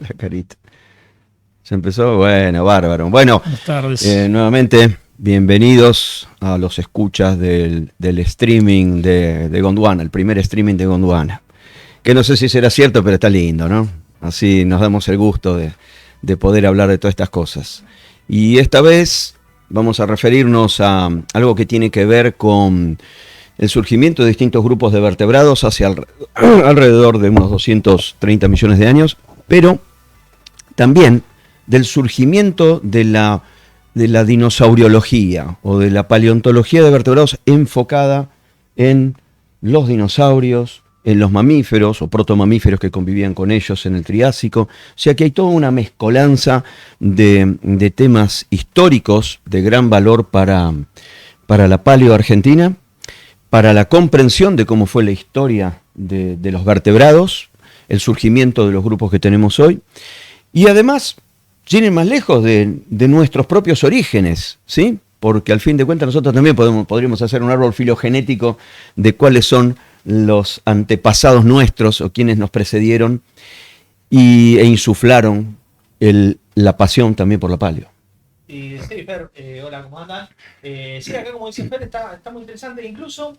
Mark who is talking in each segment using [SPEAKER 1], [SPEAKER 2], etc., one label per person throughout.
[SPEAKER 1] La carita. ¿Se empezó? Bueno, bárbaro. Bueno,
[SPEAKER 2] Buenas tardes.
[SPEAKER 1] Nuevamente, bienvenidos a los escuchas del streaming de Gondwana, el primer streaming de Gondwana. Que no sé si será cierto, pero está lindo, ¿no? Así nos damos el gusto de poder hablar de todas estas cosas. Y esta vez vamos a referirnos a algo que tiene que ver con el surgimiento de distintos grupos de vertebrados hacia alrededor de unos 230 millones de años, pero también del surgimiento de la dinosauriología o de la paleontología de vertebrados enfocada en los dinosaurios, en los mamíferos o protomamíferos que convivían con ellos en el Triásico. O sea que hay toda una mezcolanza de temas históricos de gran valor para la paleo argentina, para la comprensión de cómo fue la historia de los vertebrados, el surgimiento de los grupos que tenemos hoy, y además, sin ir más lejos, de nuestros propios orígenes, ¿sí? Porque al fin de cuentas nosotros también podríamos hacer un árbol filogenético de cuáles son los antepasados nuestros o quienes nos precedieron e insuflaron la pasión también por la paleo.
[SPEAKER 3] Sí, Fer, hola, ¿cómo andan? Sí, acá como dice Fer, está muy interesante. Incluso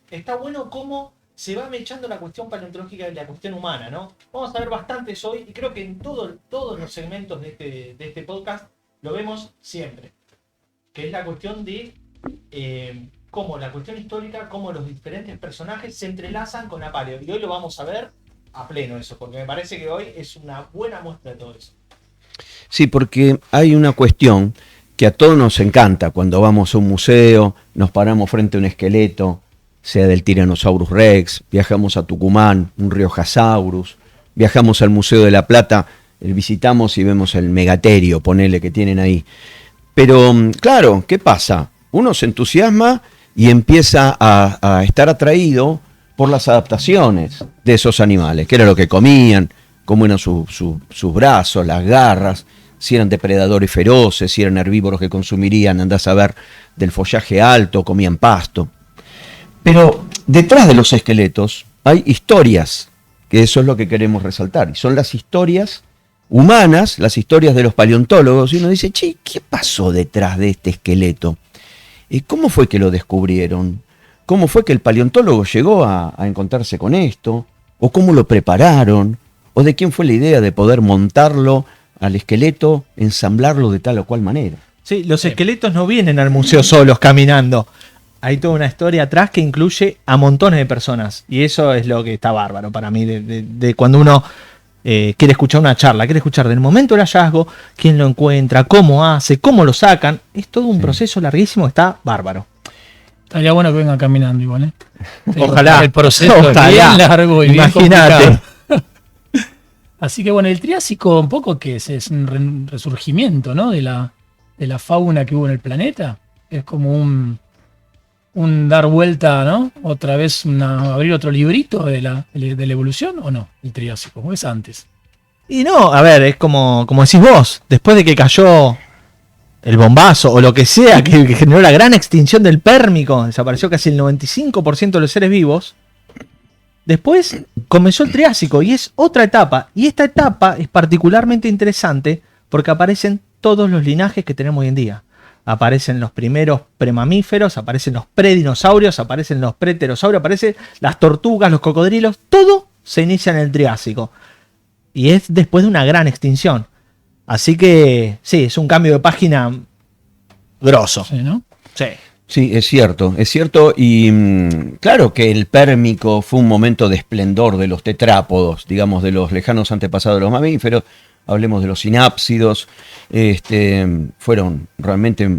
[SPEAKER 3] está bueno cómo se va mechando la cuestión paleontológica y la cuestión humana, ¿no? Vamos a ver bastantes hoy, y creo que en todos los segmentos de este podcast lo vemos siempre. Que es la cuestión de cómo la cuestión histórica, cómo los diferentes personajes se entrelazan con la paleo. Y hoy lo vamos a ver a pleno eso, porque me parece que hoy es una buena muestra de todo eso.
[SPEAKER 1] Sí, porque hay una cuestión que a todos nos encanta cuando vamos a un museo, nos paramos frente a un esqueleto, sea del Tyrannosaurus Rex, viajamos a Tucumán, un Riojasaurus, viajamos al Museo de la Plata, visitamos y vemos el megaterio, ponele, que tienen ahí. Pero claro, ¿qué pasa? Uno se entusiasma y empieza a estar atraído por las adaptaciones de esos animales, qué era lo que comían, cómo eran sus brazos, las garras, si eran depredadores feroces, si eran herbívoros que consumirían, andás a ver, del follaje alto, comían pasto. Pero detrás de los esqueletos hay historias, que eso es lo que queremos resaltar, y son las historias humanas, las historias de los paleontólogos, y uno dice, che, ¿qué pasó detrás de este esqueleto? ¿Cómo fue que lo descubrieron? ¿Cómo fue que el paleontólogo llegó a encontrarse con esto? ¿O cómo lo prepararon? ¿O de quién fue la idea de poder montarlo al esqueleto, ensamblarlo de tal o cual manera?
[SPEAKER 3] Sí, los esqueletos no vienen al museo solos caminando. Hay toda una historia atrás que incluye a montones de personas. Y eso es lo que está bárbaro para mí, de cuando uno quiere escuchar una charla, quiere escuchar del momento del hallazgo, quién lo encuentra, cómo hace, cómo lo sacan. Es todo un proceso larguísimo, está bárbaro.
[SPEAKER 2] Estaría bueno que vengan caminando igual, ¿eh?
[SPEAKER 3] Ojalá.
[SPEAKER 2] El proceso
[SPEAKER 3] Ojalá.
[SPEAKER 2] es bien largo y
[SPEAKER 3] Imagínate.
[SPEAKER 2] bien complicado. Así que bueno, el Triásico un poco que es un resurgimiento, ¿no? de la fauna que hubo en el planeta. Es como un dar vuelta, ¿no? Otra vez abrir otro librito de la evolución, ¿o no? El Triásico, ¿o es antes?
[SPEAKER 3] Y no, a ver, es como decís vos, después de que cayó el bombazo o lo que sea que generó la gran extinción del Pérmico, desapareció casi el 95% de los seres vivos, después comenzó el Triásico y es otra etapa. Y esta etapa es particularmente interesante porque aparecen todos los linajes que tenemos hoy en día. Aparecen los primeros premamíferos, aparecen los predinosaurios, aparecen los preterosaurios, aparecen las tortugas, los cocodrilos, todo se inicia en el Triásico. Y es después de una gran extinción. Así que sí, es un cambio de página grosso.
[SPEAKER 2] Sí, ¿no?
[SPEAKER 3] Sí.
[SPEAKER 1] Sí, es cierto, y claro que el Pérmico fue un momento de esplendor de los tetrápodos, digamos, de los lejanos antepasados de los mamíferos. Hablemos de los sinápsidos, fueron realmente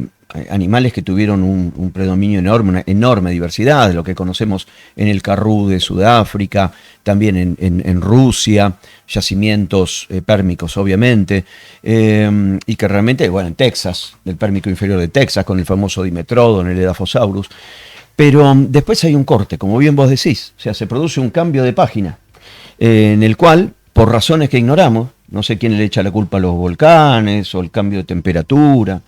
[SPEAKER 1] animales que tuvieron un predominio enorme, una enorme diversidad, de lo que conocemos en el Karoo de Sudáfrica, también en Rusia, yacimientos pérmicos obviamente, y que realmente, bueno, en Texas, del Pérmico inferior de Texas, con el famoso Dimetrodon, el Edaphosaurus, pero después hay un corte, como bien vos decís, o sea, se produce un cambio de página, en el cual, por razones que ignoramos, no sé quién le echa la culpa a los volcanes o el cambio de temperatura.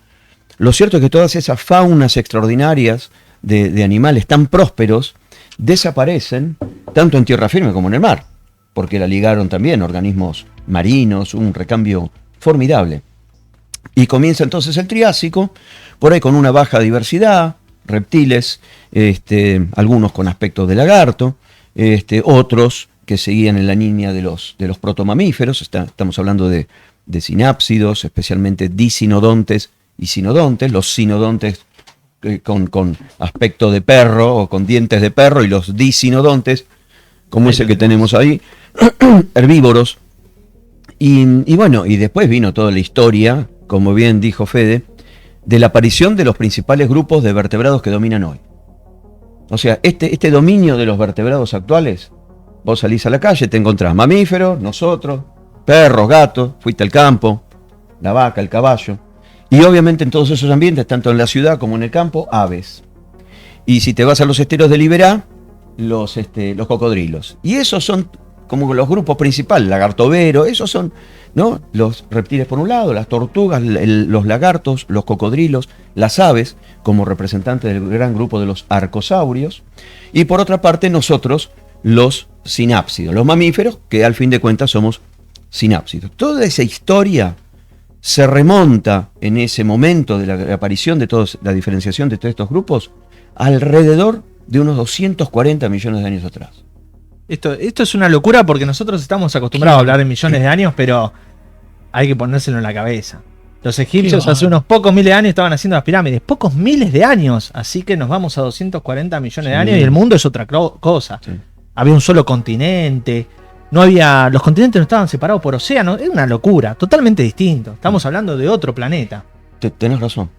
[SPEAKER 1] Lo cierto es que todas esas faunas extraordinarias de animales tan prósperos desaparecen tanto en tierra firme como en el mar, porque la ligaron también organismos marinos, un recambio formidable. Y comienza entonces el Triásico, por ahí con una baja diversidad, reptiles, algunos con aspecto de lagarto, otros que seguían en la línea de los protomamíferos, estamos hablando de sinápsidos, especialmente disinodontes y sinodontes, los sinodontes con aspecto de perro o con dientes de perro, y los disinodontes, como ese que tenemos ahí, herbívoros. Y bueno, y después vino toda la historia, como bien dijo Fede, de la aparición de los principales grupos de vertebrados que dominan hoy. O sea, este dominio de los vertebrados actuales, vos salís a la calle, te encontrás mamíferos, nosotros, perros, gatos, fuiste al campo, la vaca, el caballo, y obviamente en todos esos ambientes, tanto en la ciudad como en el campo, aves. Y si te vas a los esteros de Liberá, los cocodrilos. Y esos son como los grupos principales, lagartovero, esos son, ¿no?, los reptiles por un lado, las tortugas, los lagartos, los cocodrilos, las aves, como representantes del gran grupo de los arcosaurios, y por otra parte nosotros, los sinápsidos, los mamíferos, que al fin de cuentas somos sinápsidos. Toda esa historia se remonta en ese momento de la aparición de la diferenciación de todos estos grupos alrededor de unos 240 millones de años atrás.
[SPEAKER 3] Esto es una locura porque nosotros estamos acostumbrados a hablar en millones de años, pero hay que ponérselo en la cabeza. Los egipcios hace unos pocos miles de años estaban haciendo las pirámides, pocos miles de años, así que nos vamos a 240 millones de años y el mundo es otra cosa. Sí. Había un solo continente, los continentes no estaban separados por océanos, es una locura, totalmente distinto. Estamos hablando de otro planeta.
[SPEAKER 1] Tenés razón.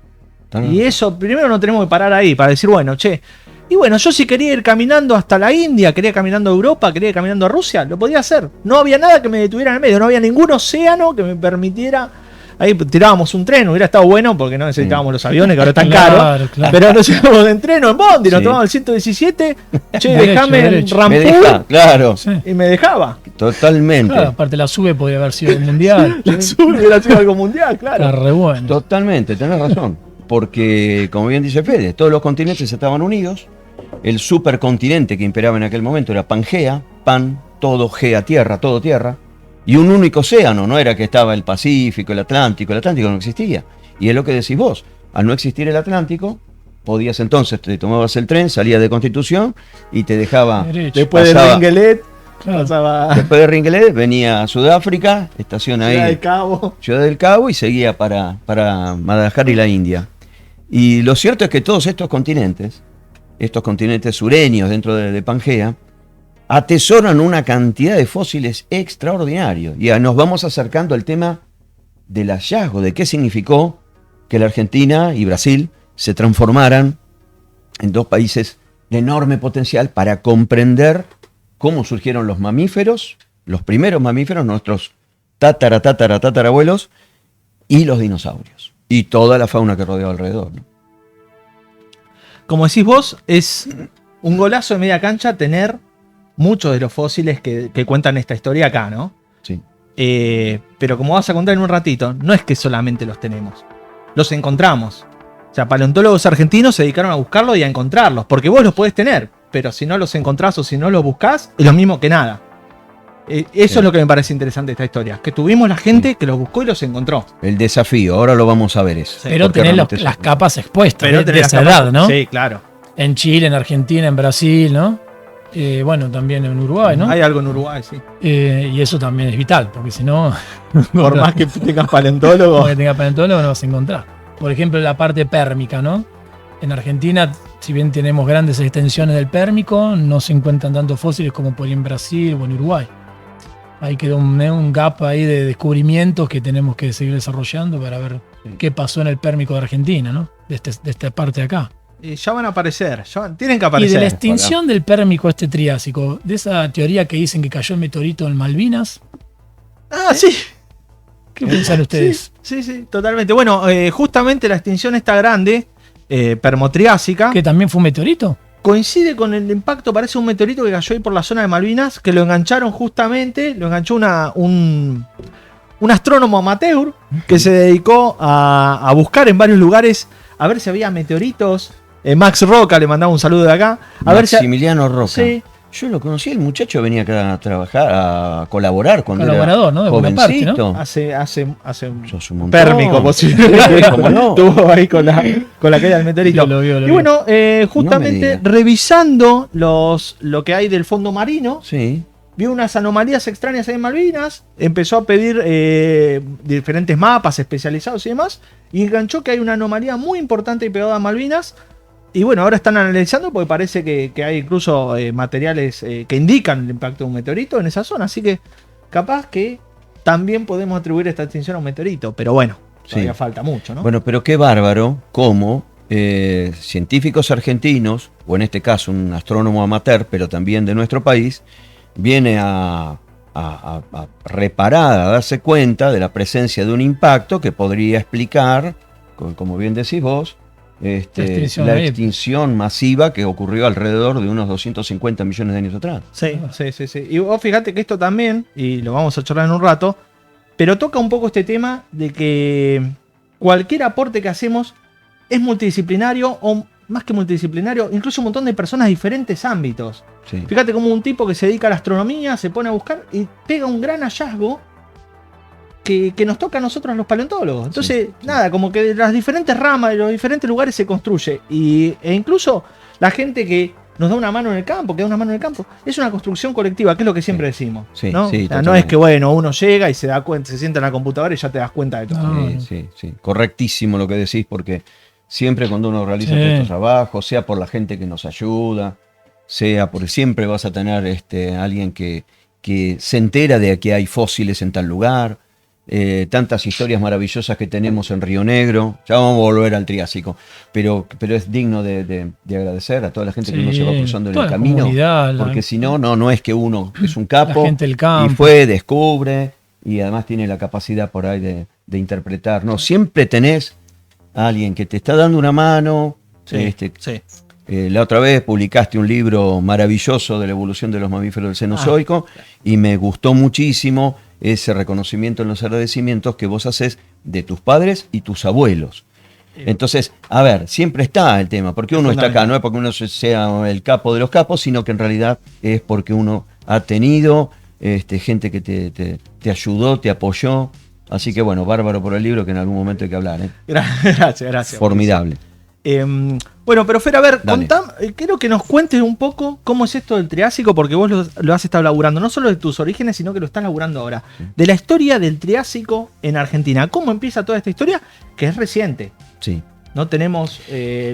[SPEAKER 3] Y eso, primero no tenemos que parar ahí para decir, bueno, y bueno, yo si quería ir caminando hasta la India, quería ir caminando a Europa, quería ir caminando a Rusia, lo podía hacer. No había nada que me detuviera en el medio, no había ningún océano que me permitiera. Ahí tirábamos un tren, hubiera estado bueno porque no necesitábamos los aviones que ahora están caros. Pero nos íbamos en tren o en bondi, nos tomábamos el 117, déjame en Rampur,
[SPEAKER 1] claro.
[SPEAKER 3] Y me dejaba.
[SPEAKER 1] Totalmente.
[SPEAKER 2] Claro, aparte la SUBE podría haber sido el mundial.
[SPEAKER 3] La SUBE hubiera sido algo mundial, claro.
[SPEAKER 2] Está re bueno.
[SPEAKER 1] Totalmente, tenés razón. Porque, como bien dice Fede, todos los continentes estaban unidos. El supercontinente que imperaba en aquel momento era Pangea, todo Gea, tierra, todo tierra. Y un único océano, no era que estaba el Pacífico, el Atlántico no existía. Y es lo que decís vos, al no existir el Atlántico, podías entonces, te tomabas el tren, salías de Constitución y te dejaba...
[SPEAKER 3] Después de Ringelet,
[SPEAKER 1] después de Ringelet venía a Sudáfrica, estación ahí, Ciudad del Cabo, y seguía para Madagascar y la India. Y lo cierto es que todos estos continentes sureños dentro de Pangea, atesoran una cantidad de fósiles extraordinarios. Y nos vamos acercando al tema del hallazgo, de qué significó que la Argentina y Brasil se transformaran en dos países de enorme potencial para comprender cómo surgieron los mamíferos, los primeros mamíferos, nuestros tatarabuelos, y los dinosaurios. Y toda la fauna que rodeaba alrededor, ¿no?
[SPEAKER 3] Como decís vos, es un golazo de media cancha tener muchos de los fósiles que cuentan esta historia acá, ¿no?
[SPEAKER 1] Sí.
[SPEAKER 3] Pero como vas a contar en un ratito, no es que solamente los tenemos, los encontramos. O sea, paleontólogos argentinos se dedicaron a buscarlos y a encontrarlos, porque vos los podés tener, pero si no los encontrás o si no los buscás, es lo mismo que nada. Eso es lo que me parece interesante de esta historia, que tuvimos la gente que los buscó y los encontró.
[SPEAKER 1] El desafío, ahora lo vamos a ver eso.
[SPEAKER 2] Sí, pero tener las capas expuestas de esa edad, ¿no?
[SPEAKER 3] Sí, claro.
[SPEAKER 2] En Chile, en Argentina, en Brasil, ¿no? Bueno, también en Uruguay, ¿no?
[SPEAKER 3] Hay algo en Uruguay, sí.
[SPEAKER 2] Y eso también es vital, porque si no...
[SPEAKER 3] Por más que tengas paleontólogo...
[SPEAKER 2] Por que tengas paleontólogo no vas a encontrar. Por ejemplo, la parte pérmica, ¿no? En Argentina, si bien tenemos grandes extensiones del pérmico, no se encuentran tantos fósiles como por ahí en Brasil o en Uruguay. Ahí quedó un gap ahí de descubrimientos que tenemos que seguir desarrollando para ver qué pasó en el pérmico de Argentina, ¿no? De esta parte de acá.
[SPEAKER 3] Ya van a aparecer, tienen que aparecer.
[SPEAKER 2] Y de la extinción del pérmico Triásico, de esa teoría que dicen que cayó el meteorito en Malvinas.
[SPEAKER 3] Sí.
[SPEAKER 2] ¿Qué piensan ustedes?
[SPEAKER 3] Sí, totalmente. Bueno, justamente la extinción esta grande, permotriásica.
[SPEAKER 2] ¿Que también fue un meteorito?
[SPEAKER 3] Coincide con el impacto, parece un meteorito que cayó ahí por la zona de Malvinas, que lo enganchó un astrónomo amateur que se dedicó a buscar en varios lugares a ver si había meteoritos. Max Roca, le mandaba un saludo de acá.
[SPEAKER 1] Maximiliano Roca.
[SPEAKER 3] Sí.
[SPEAKER 1] Yo lo conocí, el muchacho venía acá a trabajar, a colaborar cuando
[SPEAKER 2] Colaborador,
[SPEAKER 1] era
[SPEAKER 2] ¿no? De buena parte, ¿no?
[SPEAKER 1] jovencito.
[SPEAKER 3] Hace
[SPEAKER 1] Sos un montón.
[SPEAKER 3] pérmico posiblemente.
[SPEAKER 1] ¿Cómo no?
[SPEAKER 3] Estuvo ahí con la caída del meteorito.
[SPEAKER 2] Lo vio.
[SPEAKER 3] Y bueno,
[SPEAKER 1] No me
[SPEAKER 3] justamente
[SPEAKER 1] digas.
[SPEAKER 3] revisando lo que hay del fondo marino,
[SPEAKER 1] Sí.
[SPEAKER 3] vio unas anomalías extrañas ahí en Malvinas, empezó a pedir diferentes mapas especializados y demás, y enganchó que hay una anomalía muy importante y pegada a Malvinas. Y bueno, ahora están analizando porque parece que hay incluso materiales que indican el impacto de un meteorito en esa zona. Así que capaz que también podemos atribuir esta extinción a un meteorito. Pero bueno, todavía falta mucho, ¿no?
[SPEAKER 1] Bueno, pero qué bárbaro cómo científicos argentinos, o en este caso un astrónomo amateur, pero también de nuestro país, viene a reparar, a darse cuenta de la presencia de un impacto que podría explicar, como bien decís vos, la extinción masiva que ocurrió alrededor de unos 250 millones de años atrás.
[SPEAKER 3] Sí. Y vos fíjate que esto también, y lo vamos a charlar en un rato, pero toca un poco este tema de que cualquier aporte que hacemos es multidisciplinario, o más que multidisciplinario, incluso un montón de personas de diferentes ámbitos.
[SPEAKER 1] Sí.
[SPEAKER 3] Fíjate como un tipo que se dedica a la astronomía se pone a buscar y pega un gran hallazgo que nos toca a nosotros los paleontólogos. Entonces, nada, como que de las diferentes ramas, de los diferentes lugares se construye. E incluso la gente que nos da una mano en el campo, es una construcción colectiva, que es lo que siempre decimos.
[SPEAKER 1] Sí,
[SPEAKER 3] ¿no?
[SPEAKER 1] sí,
[SPEAKER 3] O sea, no es que, bueno, uno llega y se da cuenta, se sienta en la computadora y ya te das cuenta de todo.
[SPEAKER 2] No.
[SPEAKER 1] Sí. Correctísimo lo que decís, porque siempre cuando uno realiza estos trabajos, sea por la gente que nos ayuda, sea porque siempre vas a tener alguien que se entera de que hay fósiles en tal lugar, tantas historias maravillosas que tenemos en Río Negro. Ya vamos a volver al Triásico, pero es digno de agradecer a toda la gente que uno se va cruzando en el camino, porque si no, no es que uno es un capo,
[SPEAKER 2] la gente del campo,
[SPEAKER 1] y fue, descubre, y además tiene la capacidad por ahí de interpretar. No, siempre tenés a alguien que te está dando una mano. La otra vez publicaste un libro maravilloso de la evolución de los mamíferos del Cenozoico, y me gustó muchísimo ese reconocimiento en los agradecimientos que vos haces de tus padres y tus abuelos. Entonces, a ver, siempre está el tema, porque uno está acá, no es porque uno sea el capo de los capos, sino que en realidad es porque uno ha tenido gente que te ayudó, te apoyó. Así que bueno, bárbaro por el libro, que en algún momento hay que hablar.
[SPEAKER 3] Gracias.
[SPEAKER 1] Formidable.
[SPEAKER 3] Bueno, pero Fer, a ver, quiero que nos cuentes un poco cómo es esto del Triásico, porque vos lo has estado laburando, no solo de tus orígenes, sino que lo estás laburando ahora. De la historia del Triásico en Argentina. ¿Cómo empieza toda esta historia? Que es reciente.
[SPEAKER 1] Sí.
[SPEAKER 3] No tenemos,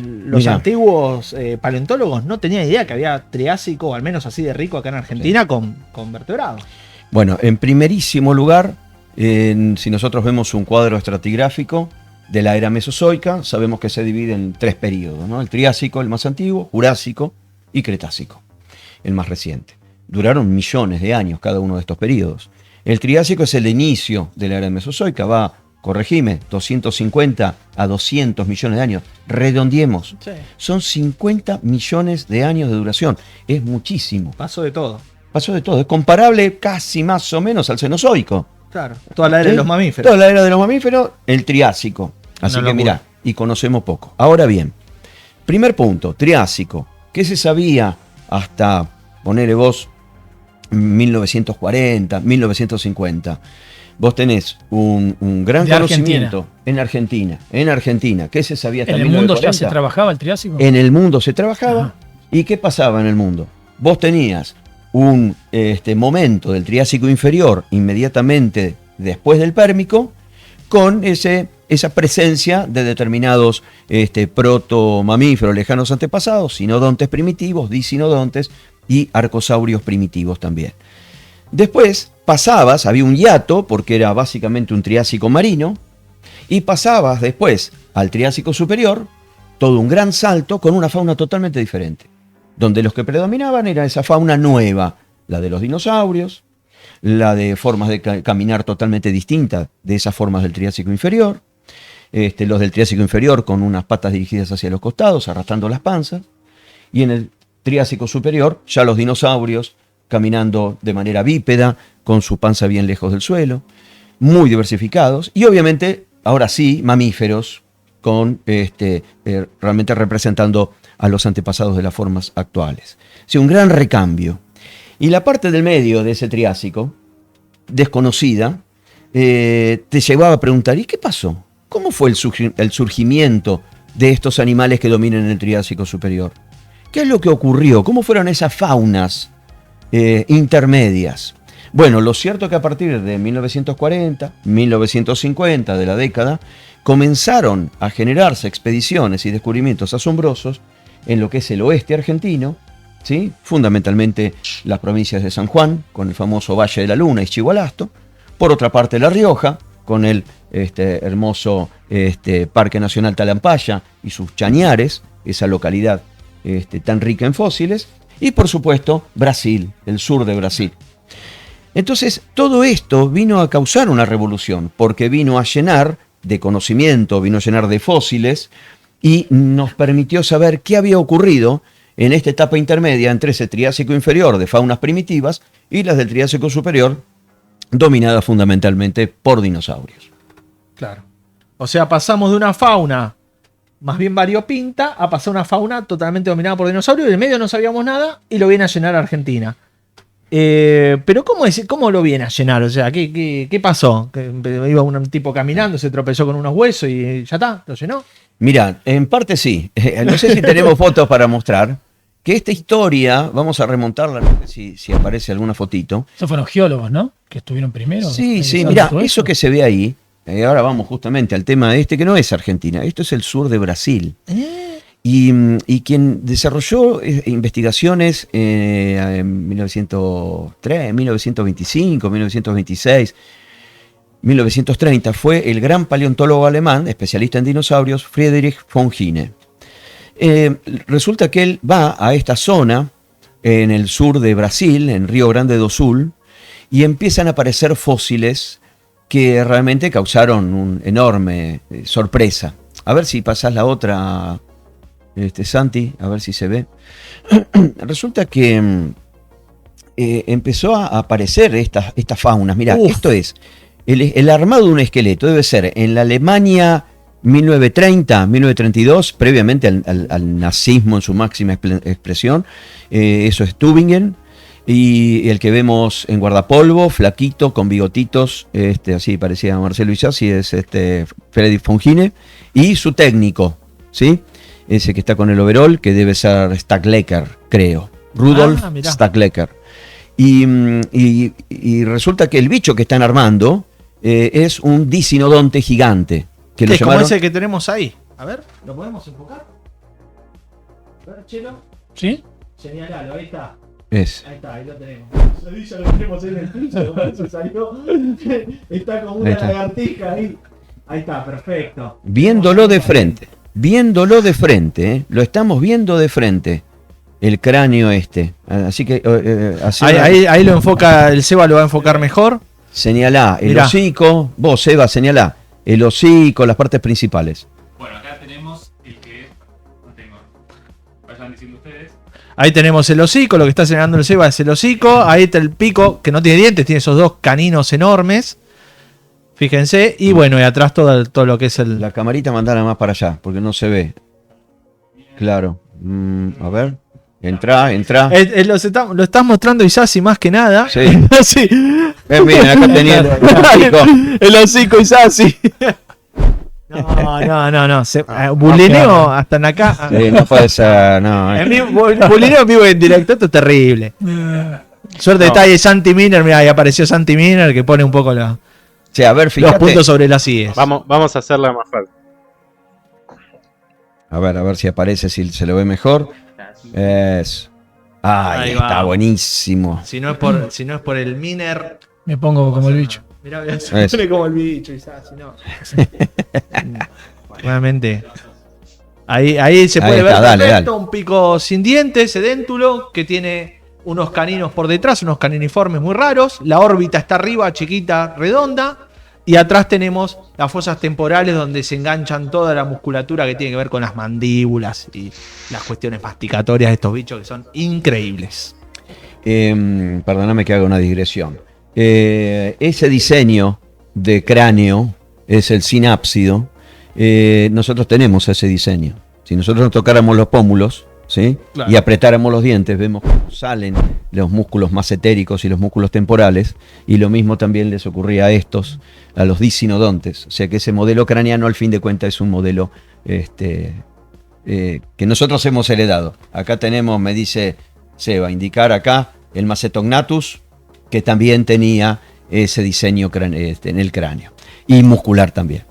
[SPEAKER 3] los antiguos paleontólogos no tenían idea que había Triásico, o al menos así de rico acá en Argentina, con vertebrados.
[SPEAKER 1] Bueno, en primerísimo lugar, si nosotros vemos un cuadro estratigráfico de la era mesozoica, sabemos que se divide en 3 periodos, ¿no? El Triásico, el más antiguo, Jurásico y Cretácico, el más reciente. Duraron millones de años cada uno de estos periodos. El Triásico es el inicio de la era mesozoica, va, corregime, 250 a 200 millones de años, redondiemos. Sí. Son 50 millones de años de duración, es muchísimo.
[SPEAKER 3] Pasó de todo,
[SPEAKER 1] es comparable casi más o menos al Cenozoico.
[SPEAKER 3] Claro, toda la era de los mamíferos.
[SPEAKER 1] Toda la era de los mamíferos, el Triásico. Así que mirá, y conocemos poco. Ahora bien, primer punto, Triásico. ¿Qué se sabía hasta, ponele vos, 1940, 1950? Vos tenés un gran conocimiento en Argentina. ¿Qué se sabía hasta 1940?
[SPEAKER 2] ¿En el mundo ya se trabajaba el Triásico?
[SPEAKER 1] En el mundo se trabajaba. ¿Y qué pasaba en el mundo? Vos tenías un momento del Triásico inferior inmediatamente después del Pérmico, con esa presencia de determinados protomamíferos lejanos antepasados, sinodontes primitivos, disinodontes y arcosaurios primitivos también. Después pasabas, había un hiato, porque era básicamente un Triásico marino, y pasabas después al Triásico superior, todo un gran salto con una fauna totalmente diferente, donde los que predominaban era esa fauna nueva, la de los dinosaurios, la de formas de caminar totalmente distintas de esas formas del Triásico inferior, los del Triásico inferior con unas patas dirigidas hacia los costados, arrastrando las panzas, y en el Triásico superior ya los dinosaurios caminando de manera bípeda, con su panza bien lejos del suelo, muy diversificados, y obviamente, ahora sí, mamíferos, con realmente representando a los antepasados de las formas actuales. O sea, un gran recambio. Y la parte del medio de ese Triásico, desconocida, te llevaba a preguntar, ¿y qué pasó? ¿Cómo fue el surgimiento de estos animales que dominan el Triásico superior? ¿Qué es lo que ocurrió? ¿Cómo fueron esas faunas intermedias? Bueno, lo cierto es que a partir de 1940, 1950 de la década, comenzaron a generarse expediciones y descubrimientos asombrosos en lo que es el oeste argentino, ¿sí? Fundamentalmente las provincias de San Juan, con el famoso Valle de la Luna y Chihualasto, por otra parte La Rioja, con el hermoso Parque Nacional Talampaya y sus chañares, esa localidad tan rica en fósiles, y por supuesto Brasil, el sur de Brasil. Entonces todo esto vino a causar una revolución, porque vino a llenar de conocimiento, vino a llenar de fósiles, y nos permitió saber qué había ocurrido en esta etapa intermedia entre ese Triásico inferior de faunas primitivas y las del Triásico superior, dominadas fundamentalmente por dinosaurios.
[SPEAKER 3] Claro. O sea, pasamos de una fauna más bien variopinta a pasar a una fauna totalmente dominada por dinosaurios, y en el medio no sabíamos nada y lo viene a llenar Argentina. Pero ¿cómo lo viene a llenar? O sea, ¿qué pasó? ¿Que iba un tipo caminando, se tropezó con unos huesos y ya está? ¿Lo llenó?
[SPEAKER 1] Mira, en parte sí. No sé si tenemos fotos para mostrar. Que esta historia, vamos a remontarla, no sé si aparece alguna fotito.
[SPEAKER 2] Esos fueron geólogos, ¿no? Que estuvieron primero.
[SPEAKER 1] Sí, mira, eso que se ve ahí, ahora vamos justamente al tema que no es Argentina, esto es el sur de Brasil. Y quien desarrolló investigaciones en 1903, 1925, 1926, 1930 fue el gran paleontólogo alemán, especialista en dinosaurios, Friedrich von Huene. Resulta que él va a esta zona en el sur de Brasil, en Río Grande do Sul, y empiezan a aparecer fósiles que realmente causaron una enorme sorpresa. A ver si pasás la otra, Santi, a ver si se ve. Resulta que empezó a aparecer estas faunas. Mirá, esto es el armado de un esqueleto, debe ser en la Alemania 1930, 1932, previamente al nazismo en su máxima expresión. Eso es Tübingen. Y el que vemos en guardapolvo, flaquito, con bigotitos, así parecía Marcelo Isassi, es Friedrich von Huene. Y su técnico, ¿sí? Ese que está con el overol, que debe ser Stacklecker, creo. Rudolf Stacklecker. Y resulta que el bicho que están armando es un dicinodonte gigante. Que lo llamaron...
[SPEAKER 3] como ese que tenemos ahí. A ver, ¿lo podemos enfocar? A ver, Chelo.
[SPEAKER 2] ¿Sí?
[SPEAKER 3] Señalalo, ahí está.
[SPEAKER 1] Ahí
[SPEAKER 3] está, ahí lo tenemos. Ya lo tenemos en el piso, eso salió. Está como una lagartija ahí. Ahí está, perfecto.
[SPEAKER 1] Viéndolo de frente, lo estamos viendo de frente, el cráneo Así que
[SPEAKER 3] ahí lo enfoca, el Seba lo va a enfocar mejor.
[SPEAKER 1] Señalá el hocico, vos Seba señalá el hocico, las partes principales.
[SPEAKER 4] Bueno, acá tenemos el que no tengo. Vayan diciendo ustedes.
[SPEAKER 3] Ahí tenemos el hocico, lo que está señalando el Seba es el hocico. Ahí está el pico, que no tiene dientes, tiene esos dos caninos enormes. Fíjense, y bueno, y atrás todo lo que es el...
[SPEAKER 1] La camarita mandala más para allá, porque no se ve. Claro. A ver. Entra.
[SPEAKER 3] Lo estás mostrando Isassi más que nada.
[SPEAKER 1] Sí.
[SPEAKER 3] Sí.
[SPEAKER 1] Miren, acá tenía el hocico.
[SPEAKER 3] El hocico Isassi. No. Bulineo hasta en acá.
[SPEAKER 1] Sí, no puede ser, no.
[SPEAKER 3] Bulineo en vivo en directo, esto es terrible. Suerte está ahí Santi Miner, mira, ahí apareció Santi Miner que pone un poco a ver, fíjate, los puntos sobre las IES.
[SPEAKER 4] Vamos a hacerla más fácil.
[SPEAKER 1] A ver si aparece, si se lo ve mejor. Eso. Ahí está, buenísimo.
[SPEAKER 3] Si no es por el Miner,
[SPEAKER 2] me pongo como el bicho.
[SPEAKER 3] Mirá, se pone como el bicho, si no. Realmente. Ahí se puede ver
[SPEAKER 1] dale.
[SPEAKER 3] Un pico sin dientes, sedéntulo, que tiene unos caninos por detrás, unos caniniformes muy raros. La órbita está arriba, chiquita, redonda. Y atrás tenemos las fosas temporales donde se enganchan toda la musculatura que tiene que ver con las mandíbulas y las cuestiones masticatorias de estos bichos que son increíbles.
[SPEAKER 1] Perdóname que haga una digresión. Ese diseño de cráneo es el sinápsido. Nosotros tenemos ese diseño. Si nosotros nos tocáramos los pómulos, ¿sí?
[SPEAKER 3] Claro.
[SPEAKER 1] Y apretáramos los dientes, vemos cómo salen los músculos más etéricos y los músculos temporales, y lo mismo también les ocurría a los disinodontes. O sea que ese modelo craneano, al fin de cuentas, es un modelo que nosotros hemos heredado. Acá tenemos, me dice Seba, indicar acá el Macetognathus, que también tenía ese diseño en el cráneo, y muscular también.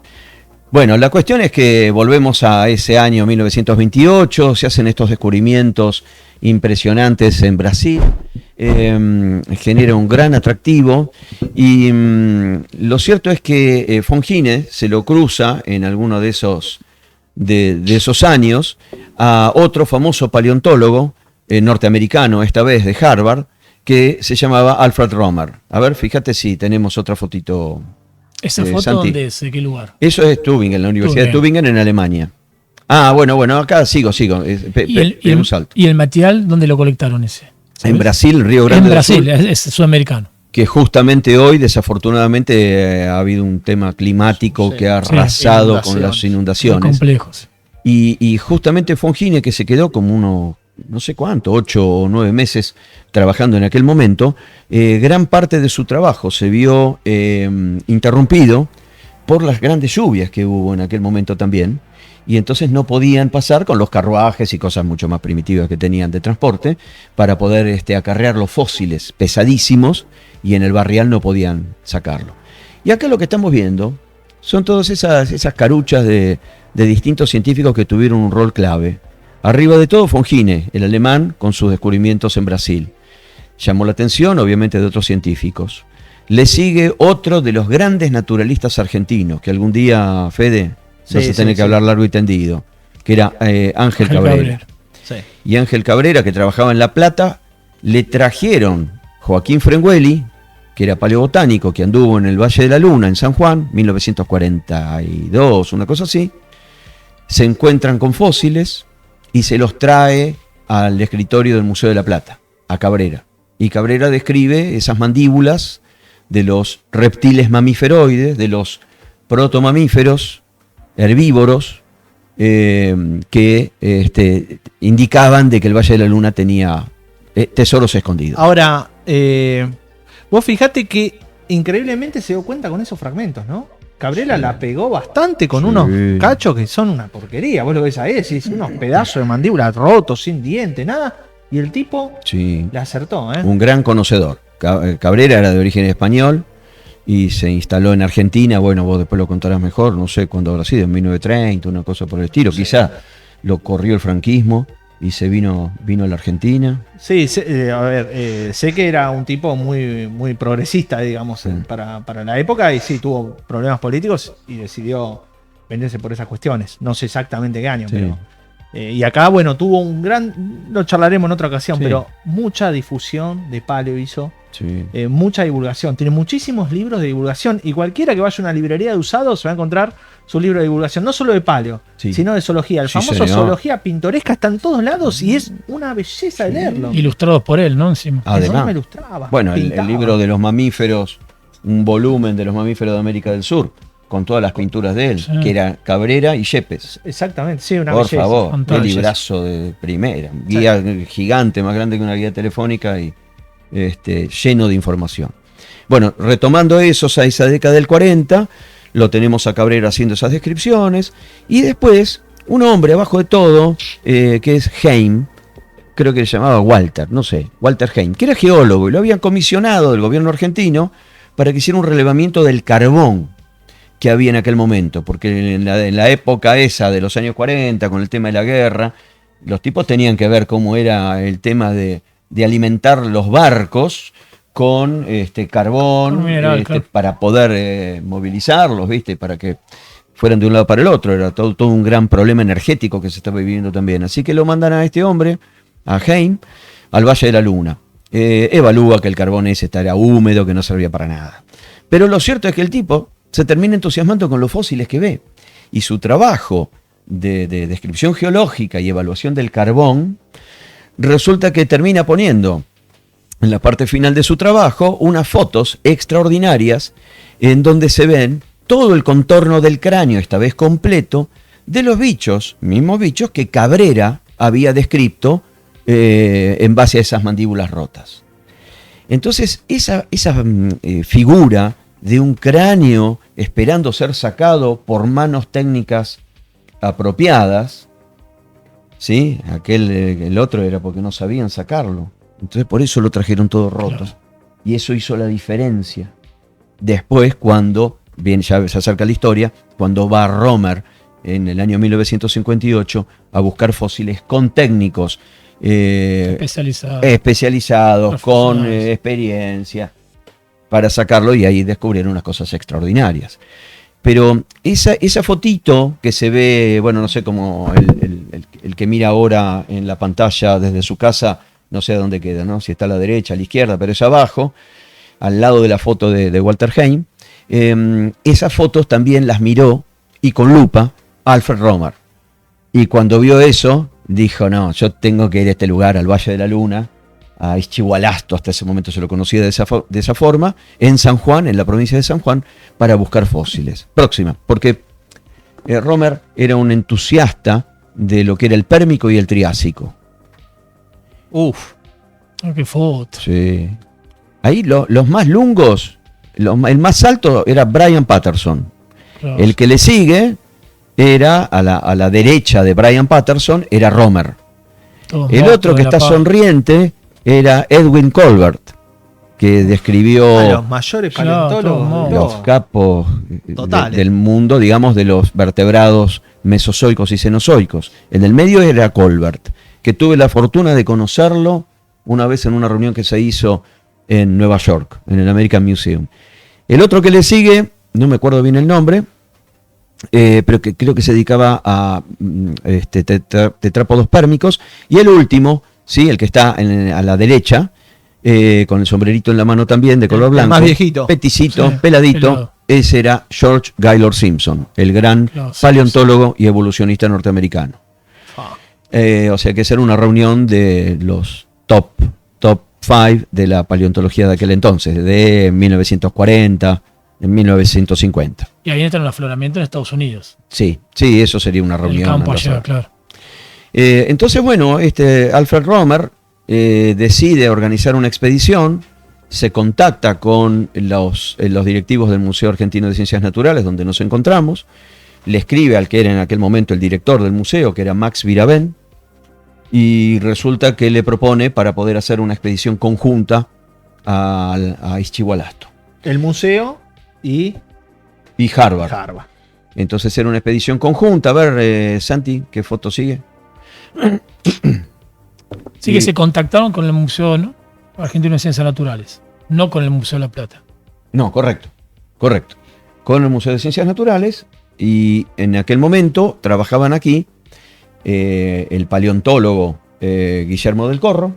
[SPEAKER 1] Bueno, la cuestión es que volvemos a ese año 1928, se hacen estos descubrimientos impresionantes en Brasil, genera un gran atractivo, y lo cierto es que Fongine se lo cruza en alguno de esos años a otro famoso paleontólogo norteamericano, esta vez de Harvard, que se llamaba Alfred Romer. A ver, fíjate si tenemos otra fotito.
[SPEAKER 2] ¿Esa foto
[SPEAKER 1] Santi.
[SPEAKER 2] dónde es? ¿De qué lugar?
[SPEAKER 1] Eso es Tübingen, la Universidad de Tübingen en Alemania. Ah, bueno, acá sigo.
[SPEAKER 2] ¿Y
[SPEAKER 1] un salto.
[SPEAKER 2] ¿Y el material dónde lo colectaron ese? ¿Sabes?
[SPEAKER 1] En Brasil, Río Grande
[SPEAKER 2] En
[SPEAKER 1] do
[SPEAKER 2] Brasil,
[SPEAKER 1] Sul,
[SPEAKER 2] es sudamericano.
[SPEAKER 1] que justamente hoy, desafortunadamente, ha habido un tema climático
[SPEAKER 3] Sí,
[SPEAKER 1] que ha
[SPEAKER 3] sí,
[SPEAKER 1] arrasado con
[SPEAKER 3] inundaciones.
[SPEAKER 1] las
[SPEAKER 2] Muy
[SPEAKER 1] inundaciones.
[SPEAKER 2] complejos.
[SPEAKER 1] Y justamente Fongine, que se quedó como no sé cuánto, 8 o 9 meses trabajando en aquel momento, gran parte de su trabajo se vio interrumpido por las grandes lluvias que hubo en aquel momento también, y entonces no podían pasar con los carruajes y cosas mucho más primitivas que tenían de transporte para poder acarrear los fósiles pesadísimos, y en el barrial no podían sacarlo. Y acá lo que estamos viendo son todas esas caruchas de distintos científicos que tuvieron un rol clave. Arriba de todo Fongine, el alemán, con sus descubrimientos en Brasil. Llamó la atención, obviamente, de otros científicos. Le sigue otro de los grandes naturalistas argentinos, que algún día, Fede, vas a tener que hablar largo y tendido, que era Ángel Cabrera.
[SPEAKER 3] Sí.
[SPEAKER 1] Y Ángel Cabrera, que trabajaba en La Plata, le trajeron Joaquín Frengueli, que era paleobotánico, que anduvo en el Valle de la Luna, en San Juan, 1942, una cosa así. Se encuentran con fósiles y se los trae al escritorio del Museo de la Plata, a Cabrera. Y Cabrera describe esas mandíbulas de los reptiles mamíferoides, de los protomamíferos herbívoros, que indicaban de que el Valle de la Luna tenía tesoros escondidos.
[SPEAKER 3] Ahora, vos fijate que increíblemente se dio cuenta con esos fragmentos, ¿no? Cabrera la pegó bastante con unos cachos que son una porquería. Vos lo ves ahí, decís, unos pedazos de mandíbula rotos, sin diente, nada. Y el tipo le acertó, ¿eh?
[SPEAKER 1] Un gran conocedor. Cabrera era de origen español y se instaló en Argentina. Bueno, vos después lo contarás mejor, no sé cuándo habrá sido, en 1930, una cosa por el estilo. Sí. Quizá lo corrió el franquismo y se vino a la Argentina.
[SPEAKER 3] Sí, sé que era un tipo muy, muy progresista, digamos, para la época, y sí, tuvo problemas políticos y decidió venderse por esas cuestiones. No sé exactamente qué año, pero... y acá, bueno, tuvo un gran... Lo charlaremos en otra ocasión, pero mucha difusión de paleo hizo. Sí. Mucha divulgación. Tiene muchísimos libros de divulgación, y cualquiera que vaya a una librería de usados se va a encontrar su libro de divulgación, no solo de paleo, sino de zoología. El famoso Zoología Pintoresca está en todos lados y es una belleza de leerlo.
[SPEAKER 2] Ilustrados por él, ¿no? Encima.
[SPEAKER 1] Además,
[SPEAKER 3] me ilustraba,
[SPEAKER 1] bueno, el libro de los mamíferos, un volumen de los mamíferos de América del Sur, con todas las pinturas de él, que era Cabrera y Yepes.
[SPEAKER 3] Exactamente, sí, una
[SPEAKER 1] por
[SPEAKER 3] belleza.
[SPEAKER 1] favor, qué librazo de primera. Guía gigante, más grande que una guía telefónica y lleno de información. Bueno, retomando eso, a esa década del 40, lo tenemos a Cabrera haciendo esas descripciones, y después un hombre abajo de todo, que es Heim, creo que se llamaba Walter Heim, que era geólogo, y lo habían comisionado del gobierno argentino para que hiciera un relevamiento del carbón que había en aquel momento, porque en la época esa de los años 40, con el tema de la guerra, los tipos tenían que ver cómo era el tema de alimentar los barcos con carbón
[SPEAKER 2] mineral, claro,
[SPEAKER 1] para poder movilizarlos, para que fueran de un lado para el otro. Era todo un gran problema energético que se estaba viviendo también. Así que lo mandan a este hombre, a Heim, al Valle de la Luna. Evalúa que el carbón ese estaría húmedo, que no servía para nada. Pero lo cierto es que el tipo se termina entusiasmando con los fósiles que ve. Y su trabajo de descripción geológica y evaluación del carbón resulta que termina poniendo en la parte final de su trabajo unas fotos extraordinarias en donde se ven todo el contorno del cráneo, esta vez completo, de los bichos, mismos bichos que Cabrera había descrito en base a esas mandíbulas rotas. Entonces, esa figura de un cráneo esperando ser sacado por manos técnicas apropiadas, ¿sí? El otro era porque no sabían sacarlo. Entonces, por eso lo trajeron todo roto.
[SPEAKER 2] Claro.
[SPEAKER 1] Y eso hizo la diferencia. Después, cuando, bien, ya se acerca la historia, cuando va Romer en el año 1958 a buscar fósiles con técnicos especializados, con experiencia, para sacarlo, y ahí descubrieron unas cosas extraordinarias. Pero esa fotito que se ve, bueno, no sé cómo el que mira ahora en la pantalla desde su casa, no sé a dónde queda, ¿no? Si está a la derecha, a la izquierda, pero es abajo, al lado de la foto de Walter Heim. Esas fotos también las miró, y con lupa, Alfred Romer. Y cuando vio eso, dijo, no, yo tengo que ir a este lugar, al Valle de la Luna, a Ischihualasto, hasta ese momento se lo conocía de esa forma, en San Juan, en la provincia de San Juan, para buscar fósiles. Próxima, porque Romer era un entusiasta de lo que era el Pérmico y el Triásico.
[SPEAKER 3] Uf.
[SPEAKER 2] Qué foto.
[SPEAKER 1] Sí. Ahí los más lungos, el más alto era Brian Patterson.
[SPEAKER 2] Claro.
[SPEAKER 1] El que le sigue era a la derecha de Brian Patterson, era Romer. El otro que está sonriente era Edwin Colbert, que describió
[SPEAKER 3] Los mayores paleontólogos.
[SPEAKER 1] los capos
[SPEAKER 3] Totales.
[SPEAKER 1] del mundo, digamos, de los vertebrados mesozoicos y cenozoicos. En el medio era Colbert, que tuve la fortuna de conocerlo una vez en una reunión que se hizo en Nueva York, en el American Museum. El otro que le sigue, no me acuerdo bien el nombre, pero que creo que se dedicaba a tetrápodos pérmicos. Y el último, ¿sí? El que está a la derecha, con el sombrerito en la mano también, de color blanco.
[SPEAKER 3] Más viejito.
[SPEAKER 1] Peticito,
[SPEAKER 2] Sí,
[SPEAKER 1] peladito.
[SPEAKER 2] pelado.
[SPEAKER 1] Ese era George Gaylord Simpson, el gran
[SPEAKER 2] Claro, sí,
[SPEAKER 1] paleontólogo y evolucionista norteamericano. O sea que esa era una reunión de los top 5 de la paleontología de aquel entonces, de 1940, en 1950.
[SPEAKER 2] Y ahí entra el afloramiento en Estados Unidos.
[SPEAKER 1] Sí, eso sería una
[SPEAKER 2] El
[SPEAKER 1] reunión.
[SPEAKER 2] campo
[SPEAKER 1] al
[SPEAKER 2] allá,
[SPEAKER 1] azar.
[SPEAKER 2] claro.
[SPEAKER 1] Entonces, bueno, Alfred Romer decide organizar una expedición, se contacta con los directivos del Museo Argentino de Ciencias Naturales, donde nos encontramos, le escribe al que era en aquel momento el director del museo, que era Max Viravent, y resulta que le propone para poder hacer una expedición conjunta a Ischihualasto.
[SPEAKER 3] El museo y
[SPEAKER 1] Harvard.
[SPEAKER 3] Harvard.
[SPEAKER 1] Entonces era una expedición conjunta. A ver, Santi, ¿qué foto sigue?
[SPEAKER 2] Sí, que se contactaron con el Museo, ¿no? Argentino de Ciencias Naturales, no con el Museo de la Plata.
[SPEAKER 1] No, correcto. Con el Museo de Ciencias Naturales, y en aquel momento trabajaban aquí el paleontólogo Guillermo del Corro,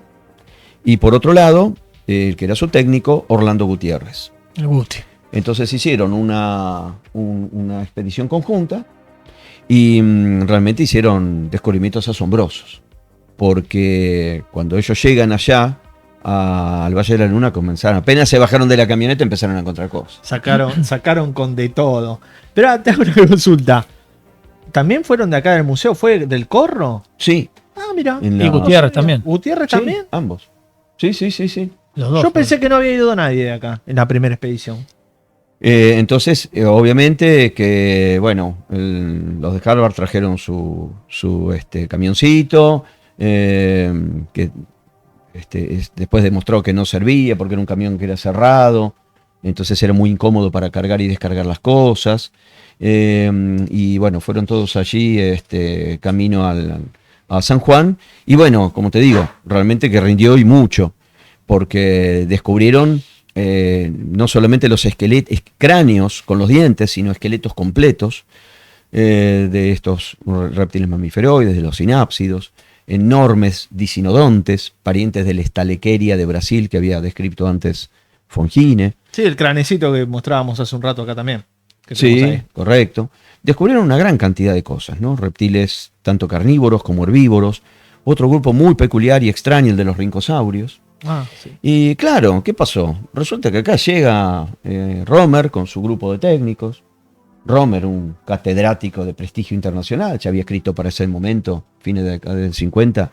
[SPEAKER 1] y por otro lado, el que era su técnico, Orlando Gutiérrez.
[SPEAKER 2] El Guti.
[SPEAKER 1] Entonces hicieron una expedición conjunta y realmente hicieron descubrimientos asombrosos, porque cuando ellos llegan allá al Valle de la Luna, comenzaron, apenas se bajaron de la camioneta, empezaron a encontrar cosas.
[SPEAKER 3] Sacaron con de todo. Pero te hago una consulta. ¿También fueron de acá del museo? ¿Fue del Corro?
[SPEAKER 1] Sí.
[SPEAKER 3] Ah, mira.
[SPEAKER 1] En
[SPEAKER 2] Y Gutiérrez también.
[SPEAKER 3] ¿Gutiérrez
[SPEAKER 1] Sí,
[SPEAKER 3] también?
[SPEAKER 1] ambos. Sí.
[SPEAKER 2] Los dos.
[SPEAKER 3] Yo pensé que no había ido nadie de acá en la primera expedición.
[SPEAKER 1] Entonces, obviamente que, bueno, los de Harvard trajeron su camioncito, que después demostró que no servía porque era un camión que era cerrado, entonces era muy incómodo para cargar y descargar las cosas. Y bueno, fueron todos allí camino a San Juan, y bueno, como te digo, realmente que rindió y mucho, porque descubrieron no solamente los cráneos con los dientes, sino esqueletos completos de estos reptiles mamiferoides, de los sinápsidos, enormes dicinodontes, parientes del Stalequeria de Brasil que había descrito antes Fongine.
[SPEAKER 3] Sí, el cranecito que mostrábamos hace un rato acá también. Que
[SPEAKER 1] Sí,
[SPEAKER 3] tenemos ahí.
[SPEAKER 1] correcto. Descubrieron una gran cantidad de cosas, ¿no? Reptiles tanto carnívoros como herbívoros. Otro grupo muy peculiar y extraño, el de los rincosaurios.
[SPEAKER 3] Ah, sí.
[SPEAKER 1] Y claro, ¿qué pasó? Resulta que acá llega Romer con su grupo de técnicos, Romer, un catedrático de prestigio internacional, ya había escrito para ese momento, fines de la década del 50,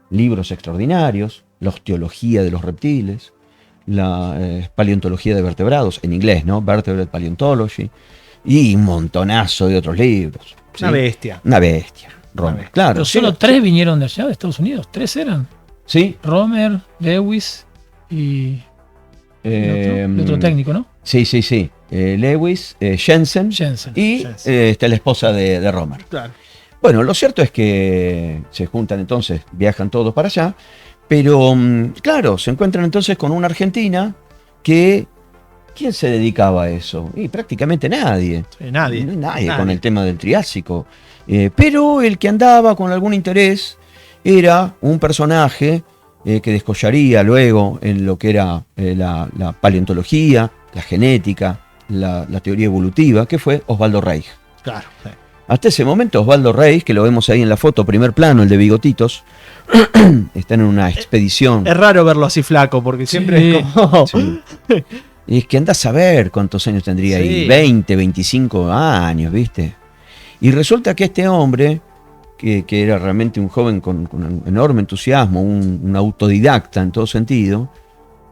[SPEAKER 1] libros extraordinarios, la osteología de los reptiles, la paleontología de vertebrados, en inglés, ¿no? Vertebrate Paleontology, y un montonazo de otros libros. ¿sí?
[SPEAKER 3] Una bestia.
[SPEAKER 1] Una bestia, Romer, claro.
[SPEAKER 2] Pero solo 3 vinieron de allá, de Estados Unidos. 3 eran.
[SPEAKER 1] Sí.
[SPEAKER 2] Romer, Lewis y el otro técnico, ¿no?
[SPEAKER 1] Sí. Lewis, Jensen y
[SPEAKER 2] Jensen.
[SPEAKER 1] la esposa de Romer.
[SPEAKER 3] Claro.
[SPEAKER 1] Bueno, lo cierto es que se juntan entonces, viajan todos para allá, pero claro, se encuentran entonces con una Argentina que... ¿Quién se dedicaba a eso? Y prácticamente nadie.
[SPEAKER 3] Sí, nadie.
[SPEAKER 1] Nadie con el tema del Triásico. Pero el que andaba con algún interés era un personaje que descollaría luego en lo que era la paleontología, la genética, la teoría evolutiva, que fue Osvaldo Reich.
[SPEAKER 3] Claro. Sí.
[SPEAKER 1] Hasta ese momento Osvaldo Reich, que lo vemos ahí en la foto, primer plano, el de bigotitos, están en una expedición.
[SPEAKER 3] Es raro verlo así flaco, porque siempre
[SPEAKER 2] Sí.
[SPEAKER 3] es como...
[SPEAKER 1] Sí. Y es que andás a ver cuántos años tendría ahí,
[SPEAKER 3] Sí.
[SPEAKER 1] 20, 25 años, ¿viste? Y resulta que este hombre, que era realmente un joven con un enorme entusiasmo, un autodidacta en todo sentido,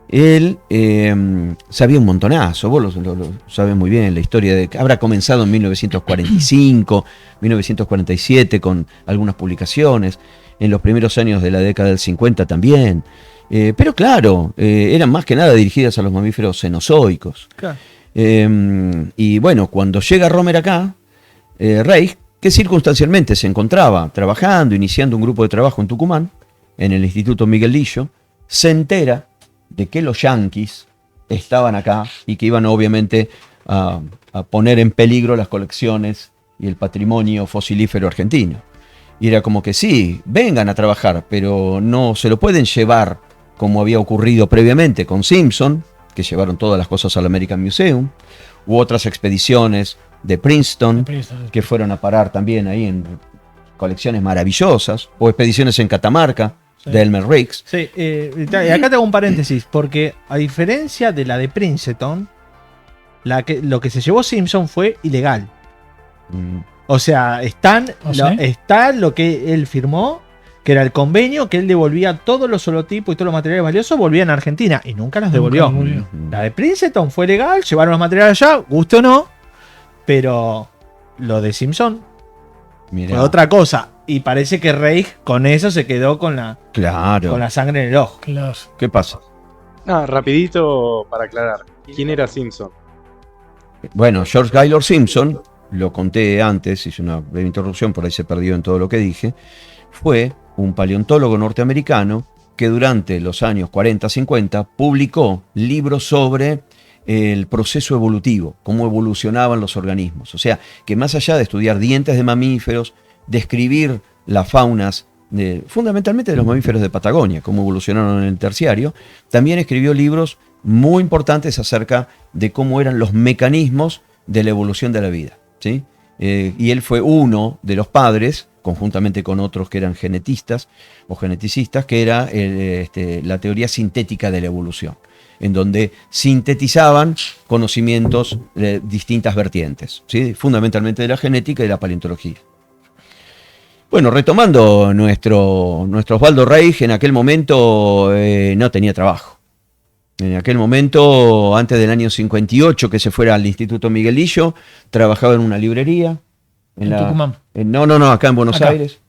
[SPEAKER 1] él sabía un montonazo, vos lo sabés muy bien, la historia de que habrá comenzado en 1945, 1947 con algunas publicaciones, en los primeros años de la década del 50 también. Pero claro, eran más que nada dirigidas a los mamíferos cenozoicos.
[SPEAKER 3] Claro.
[SPEAKER 1] Y bueno, cuando llega Romer acá, Reich, que circunstancialmente se encontraba trabajando, iniciando un grupo de trabajo en Tucumán, en el Instituto Miguel Lillo, se entera de que los yanquis estaban acá y que iban obviamente a poner en peligro las colecciones y el patrimonio fosilífero argentino. Y era como que sí, vengan a trabajar, pero no se lo pueden llevar como había ocurrido previamente con Simpson, que llevaron todas las cosas al American Museum, u otras expediciones de Princeton, que fueron a parar también ahí en colecciones maravillosas, o expediciones en Catamarca, de Elmer Riggs.
[SPEAKER 3] Sí, y acá tengo un paréntesis, porque a diferencia de la de Princeton, lo que se llevó Simpson fue ilegal. O sea, está lo que él firmó, que era el convenio, que él devolvía todos los holotipos y todos los materiales valiosos, volvían a Argentina y nunca los devolvió. La de Princeton fue legal, llevaron los materiales allá, gusto o no, pero lo de Simpson fue otra cosa. Y parece que Reich con eso se quedó con la sangre en el ojo.
[SPEAKER 2] Claro.
[SPEAKER 1] ¿Qué pasa?
[SPEAKER 5] Rapidito para aclarar. ¿Quién era Simpson?
[SPEAKER 1] Bueno, George Gaylord Simpson, lo conté antes, hice una breve interrupción, por ahí se perdió en todo lo que dije, fue un paleontólogo norteamericano que durante los años 40-50 publicó libros sobre el proceso evolutivo, cómo evolucionaban los organismos. O sea, que más allá de estudiar dientes de mamíferos, describir las faunas, fundamentalmente de los mamíferos de Patagonia, cómo evolucionaron en el terciario, también escribió libros muy importantes acerca de cómo eran los mecanismos de la evolución de la vida, ¿sí? Y él fue uno de los padres, conjuntamente con otros que eran genetistas o geneticistas, que era la teoría sintética de la evolución, en donde sintetizaban conocimientos de distintas vertientes, ¿sí? Fundamentalmente de la genética y de la paleontología. Bueno, retomando nuestro Osvaldo Reich, en aquel momento no tenía trabajo. En aquel momento, antes del año 58, que se fuera al Instituto Miguel Lillo, trabajaba en una librería.
[SPEAKER 2] ¿En Tucumán?
[SPEAKER 1] No, acá en Buenos Aires,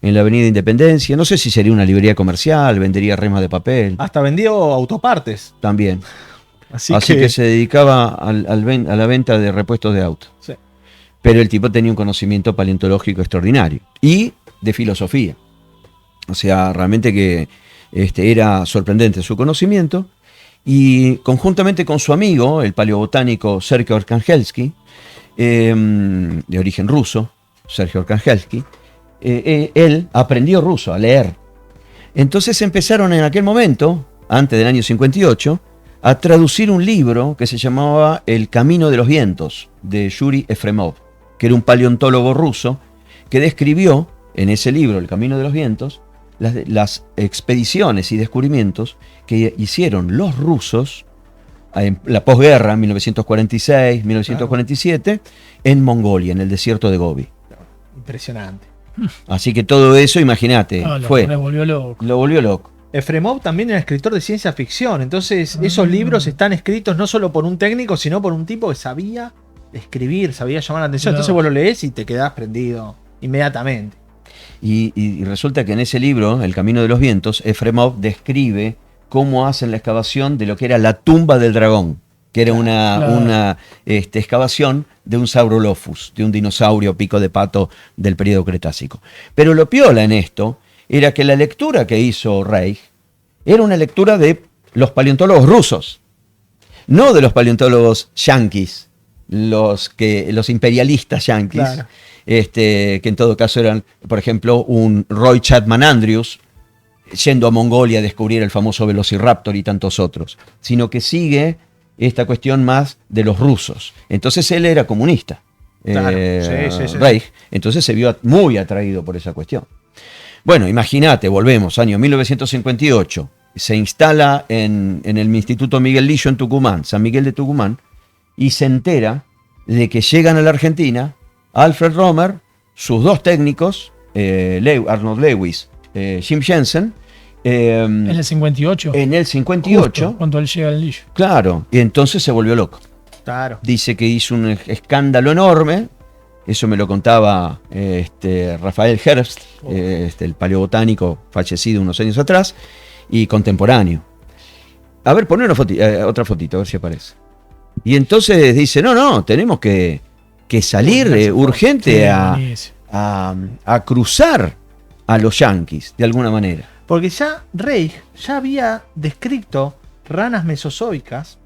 [SPEAKER 1] en la Avenida Independencia. No sé si sería una librería comercial, vendería remas de papel.
[SPEAKER 3] Hasta vendió autopartes.
[SPEAKER 1] También.
[SPEAKER 3] Así
[SPEAKER 1] que se dedicaba a la venta de repuestos de auto.
[SPEAKER 3] Sí.
[SPEAKER 1] Pero el tipo tenía un conocimiento paleontológico extraordinario y de filosofía. O sea, realmente que era sorprendente su conocimiento. Y conjuntamente con su amigo, el paleobotánico Sergio Arkangelsky, de origen ruso, Sergio Arkangelsky, él aprendió ruso a leer. Entonces empezaron en aquel momento, antes del año 58, a traducir un libro que se llamaba El Camino de los Vientos, de Yuri Efremov, que era un paleontólogo ruso que describió en ese libro, El Camino de los Vientos, las expediciones y descubrimientos que hicieron los rusos en la posguerra, 1946, 1947, en Mongolia, en el desierto de Gobi.
[SPEAKER 3] Impresionante.
[SPEAKER 1] Así que todo eso, imagínate,
[SPEAKER 2] Lo volvió loco.
[SPEAKER 1] lo volvió loco.
[SPEAKER 3] Efremov también era escritor de ciencia ficción, entonces esos libros están escritos no solo por un técnico, sino por un tipo que sabía escribir, sabía llamar la atención.
[SPEAKER 2] Claro.
[SPEAKER 3] Entonces vos lo lees y te quedás prendido inmediatamente.
[SPEAKER 1] Y resulta que en ese libro, El Camino de los Vientos, Efremov describe cómo hacen la excavación de lo que era la tumba del dragón, que era una excavación de un Saurolophus, de un dinosaurio pico de pato del periodo Cretácico. Pero lo piola en esto era que la lectura que hizo Reich era una lectura de los paleontólogos rusos, no de los paleontólogos yanquis, los imperialistas yanquis,
[SPEAKER 3] Claro.
[SPEAKER 1] que en todo caso eran, por ejemplo, un Roy Chapman Andrews, yendo a Mongolia a descubrir el famoso Velociraptor y tantos otros, sino que sigue esta cuestión más de los rusos. Entonces él era comunista,
[SPEAKER 3] Claro, sí.
[SPEAKER 1] Reich, entonces se vio muy atraído por esa cuestión. Bueno, imagínate, volvemos, año 1958, se instala en el Instituto Miguel Lillo en Tucumán, San Miguel de Tucumán, y se entera de que llegan a la Argentina Alfred Romer, sus dos técnicos, Arnold Lewis, Jim Jensen,
[SPEAKER 2] En el 58.
[SPEAKER 1] en el 58,
[SPEAKER 2] Justo cuando él llega al Lillo.
[SPEAKER 1] claro, y entonces se volvió loco.
[SPEAKER 3] Claro.
[SPEAKER 1] Dice que hizo un escándalo enorme, eso me lo contaba Rafael Herbst, el paleobotánico fallecido unos años atrás, y contemporáneo. A ver, poné otra fotito, a ver si aparece. Y entonces dice, no, tenemos que salir urgente
[SPEAKER 2] Sí,
[SPEAKER 1] a
[SPEAKER 2] buenísimo.
[SPEAKER 1] cruzar a los yanquis, de alguna manera.
[SPEAKER 3] Porque ya Reich ya había descrito ranas mesozoicas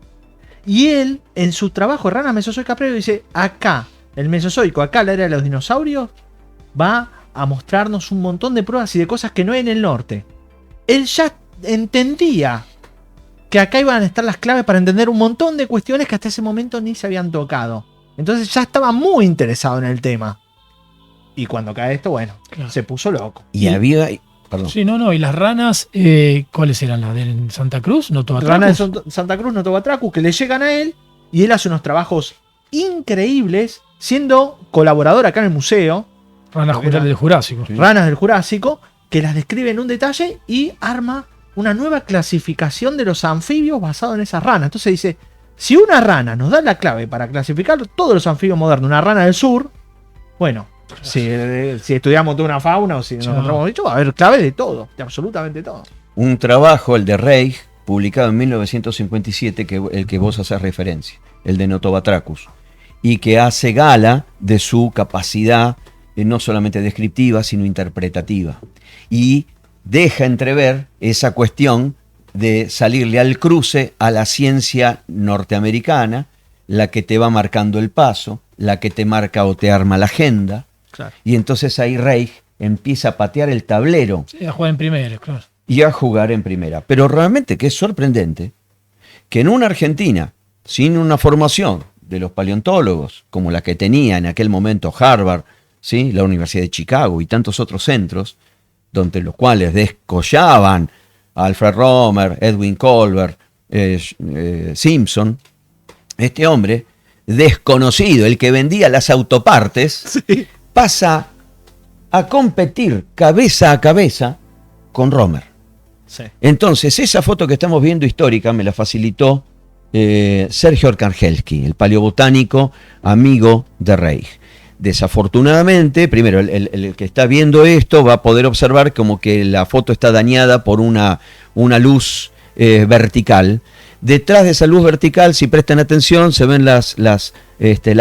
[SPEAKER 3] y él, en su trabajo de ranas mesozoicas previo, dice, acá, el mesozoico, acá la era de los dinosaurios, va a mostrarnos un montón de pruebas y de cosas que no hay en el norte. Él ya entendía que acá iban a estar las claves para entender un montón de cuestiones que hasta ese momento ni se habían tocado. Entonces ya estaba muy interesado en el tema. Y cuando cae esto, bueno,
[SPEAKER 2] Claro.
[SPEAKER 3] se puso loco.
[SPEAKER 1] Y había... Perdón.
[SPEAKER 2] Sí, no, y las ranas, ¿cuáles eran? ¿Las de Santa Cruz? ¿No
[SPEAKER 3] Ranas de Santa Cruz, Notobatracus, que le llegan a él y él hace unos trabajos increíbles siendo colaborador acá en el museo,
[SPEAKER 2] Ranas del Jurásico.
[SPEAKER 1] Sí.
[SPEAKER 3] Ranas del Jurásico, que las describe en un detalle y arma una nueva clasificación de los anfibios basado en esas ranas. Entonces dice, si una rana nos da la clave para clasificar todos los anfibios modernos, una rana del sur, bueno, si estudiamos toda una fauna o si nos
[SPEAKER 2] Chao.
[SPEAKER 3] encontramos dicho, va a haber clave de todo, de absolutamente todo.
[SPEAKER 1] Un trabajo, el de Reich, publicado en 1957, el que vos haces referencia, el de Notobatracus, y que hace gala de su capacidad no solamente descriptiva, sino interpretativa. Y deja entrever esa cuestión de salirle al cruce a la ciencia norteamericana, la que te va marcando el paso, la que te marca o te arma la agenda.
[SPEAKER 3] Claro.
[SPEAKER 1] Y entonces ahí Reich empieza a patear el tablero
[SPEAKER 2] Sí, a jugar en primera, claro.
[SPEAKER 1] y a jugar en primera. Pero realmente que es sorprendente que en una Argentina, sin una formación de los paleontólogos, como la que tenía en aquel momento Harvard, ¿sí? La Universidad de Chicago y tantos otros centros, donde los cuales descollaban a Alfred Romer, Edwin Colbert, Simpson, este hombre desconocido, el que vendía las autopartes, pasa a competir cabeza a cabeza con Romer.
[SPEAKER 3] Sí.
[SPEAKER 1] Entonces, esa foto que estamos viendo histórica me la facilitó Sergio Arkangelski, el paleobotánico amigo de Reich. Desafortunadamente, primero, el que está viendo esto va a poder observar como que la foto está dañada por una luz vertical. Detrás de esa luz vertical, si prestan atención, se ven las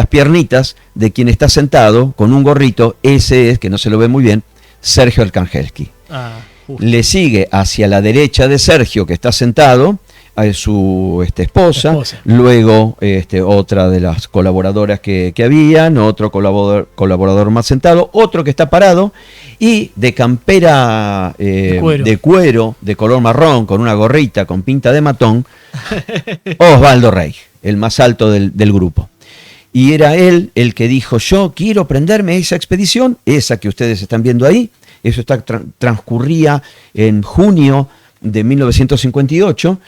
[SPEAKER 1] piernitas de quien está sentado con un gorrito. Ese es, que no se lo ve muy bien, Sergio Arkangelski. Le sigue hacia la derecha de Sergio, que está sentado, a su esposa, luego otra de las colaboradoras que habían, otro colaborador más sentado, otro que está parado y de campera de cuero, de color marrón, con una gorrita con pinta de matón, Osvaldo Reich, el más alto del grupo. Y era él el que dijo, yo quiero prenderme a esa expedición, esa que ustedes están viendo ahí. Eso transcurría en junio de 1958,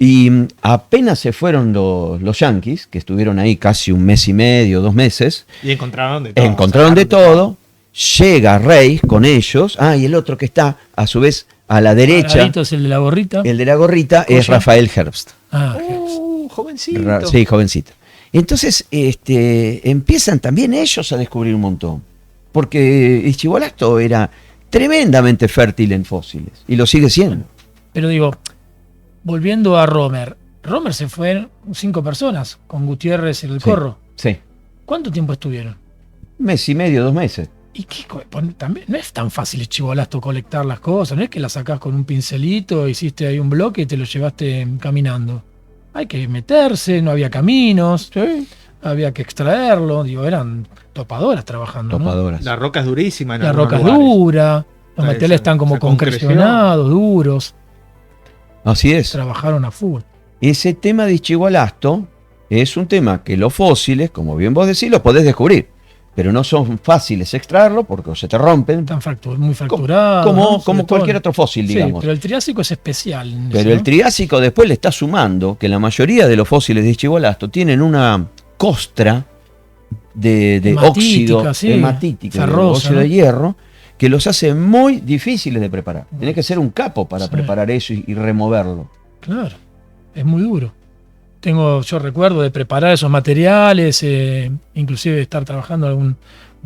[SPEAKER 1] Y apenas se fueron los yanquis, que estuvieron ahí casi un mes y medio, 2 meses,
[SPEAKER 3] Y encontraron de todo.
[SPEAKER 1] encontraron de todo, llega Reich con ellos, y el otro que está a su vez a la derecha,
[SPEAKER 2] Paradito es el de la gorrita.
[SPEAKER 1] el de la gorrita, es
[SPEAKER 2] Colla.
[SPEAKER 1] Rafael Herbst.
[SPEAKER 3] Jovencito.
[SPEAKER 1] Sí, jovencito. Entonces empiezan también ellos a descubrir un montón, porque Ischigualasto era tremendamente fértil en fósiles, y lo sigue siendo.
[SPEAKER 2] Pero digo, volviendo a Romer. Romer se fue 5 personas con Gutiérrez y el
[SPEAKER 1] Sí.
[SPEAKER 2] Corro.
[SPEAKER 1] Sí,
[SPEAKER 2] ¿Cuánto tiempo estuvieron?
[SPEAKER 1] mes y medio, 2 meses.
[SPEAKER 2] Y también no es tan fácil Chivolasto colectar las cosas, no es que las sacás con un pincelito, hiciste ahí un bloque y te lo llevaste caminando. Hay que meterse, no había caminos, había que extraerlo, digo, eran topadoras trabajando. ¿no?
[SPEAKER 1] Topadoras.
[SPEAKER 3] La roca es durísima. En
[SPEAKER 2] La
[SPEAKER 3] algunos
[SPEAKER 2] roca es
[SPEAKER 3] lugares.
[SPEAKER 2] dura, los
[SPEAKER 3] Esa-
[SPEAKER 2] materiales están como
[SPEAKER 3] esa concreción.
[SPEAKER 2] concrecionados, duros,
[SPEAKER 1] Así es.
[SPEAKER 2] trabajaron a full.
[SPEAKER 1] Ese tema de Ischigualasto es un tema que los fósiles, como bien vos decís, los podés descubrir, pero no son fáciles extraerlo porque o se te rompen,
[SPEAKER 2] Están muy fracturados.
[SPEAKER 1] como,
[SPEAKER 2] ¿no?
[SPEAKER 1] como
[SPEAKER 2] Sobre todo
[SPEAKER 1] cualquier
[SPEAKER 2] en-
[SPEAKER 1] otro fósil,
[SPEAKER 2] Sí,
[SPEAKER 1] digamos.
[SPEAKER 2] pero el Triásico es especial. en eso,
[SPEAKER 1] Pero el
[SPEAKER 2] ¿no?
[SPEAKER 1] Triásico después le está sumando que la mayoría de los fósiles de Ischigualasto tienen una costra de
[SPEAKER 2] Hematítica,
[SPEAKER 1] óxido
[SPEAKER 2] sí,
[SPEAKER 1] hematítico, de
[SPEAKER 2] ferrosa,
[SPEAKER 1] óxido
[SPEAKER 2] ¿no?
[SPEAKER 1] de hierro, que los hace muy difíciles de preparar. Tenés que ser un capo para
[SPEAKER 2] Sí.
[SPEAKER 1] preparar eso y removerlo.
[SPEAKER 2] Claro, es muy duro. Yo recuerdo de preparar esos materiales, inclusive de estar trabajando